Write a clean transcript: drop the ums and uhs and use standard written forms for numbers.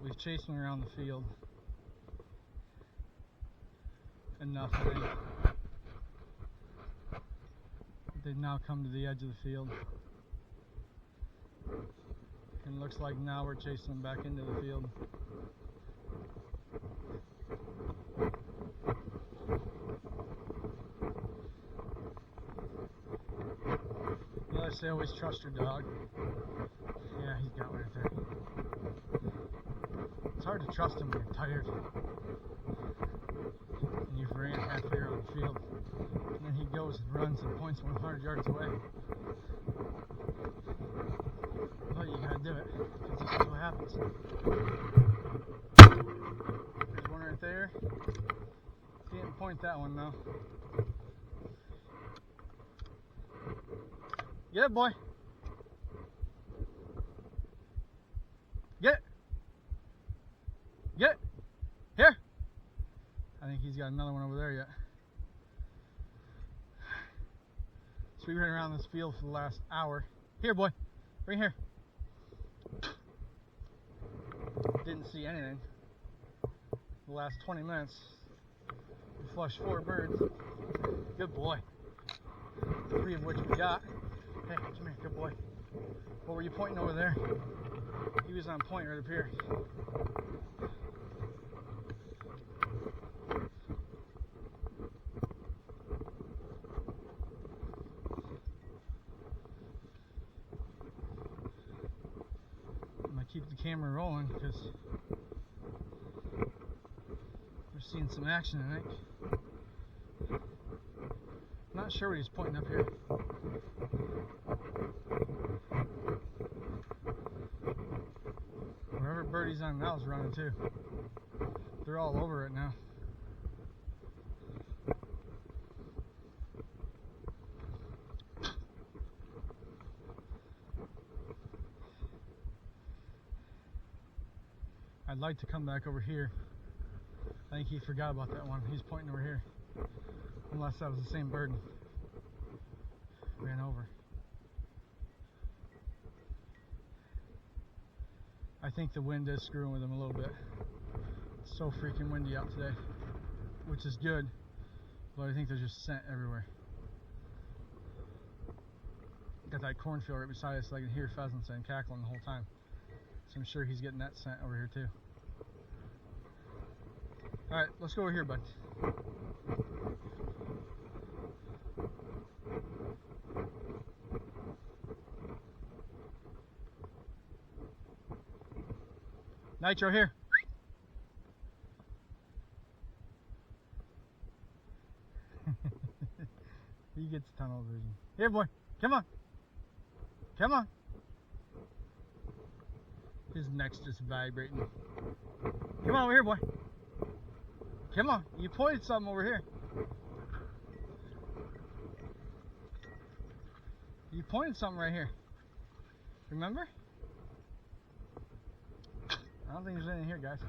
We've chased them around the field enough, I think. They've now come to the edge of the field. And it looks like now we're chasing them back into the field. You know, I say always trust your dog. Yeah, he's got one right there. It's hard to trust him when you're tired. And you've ran halfway around the field. And then he goes and runs and points 100 yards away. But you gotta do it, because this is what happens. There's one right there. He didn't point that one though. Get it, boy. Get it. Get it. Here. I think he's got another one over there yet. So we ran around this field for the last hour. Here, boy. Right here. Didn't see anything. The last 20 minutes, we flushed 4 birds. Good boy. 3 of which we got. Hey, come here, good boy. What were you pointing over there? He was on point right up here. I'm gonna keep the camera rolling because we're seeing some action tonight. Not sure what he's pointing up here. Wherever birdie's on now is running too. They're all over it now. I'd like to come back over here. I think he forgot about that one. He's pointing over here. Unless that was the same bird. Ran over. I think the wind is screwing with him a little bit. It's so freaking windy out today, which is good, but I think there's just scent everywhere. Got that cornfield right beside us, so I can hear pheasants and cackling the whole time. So I'm sure he's getting that scent over here too. Alright, let's go over here, bud. Nitro here. He gets tunnel vision. Here, boy. Come on. Come on. His neck's just vibrating. Come on over here, boy. Come on. You pointed something over here. You pointed something right here. Remember? I don't think there's anything here, guys.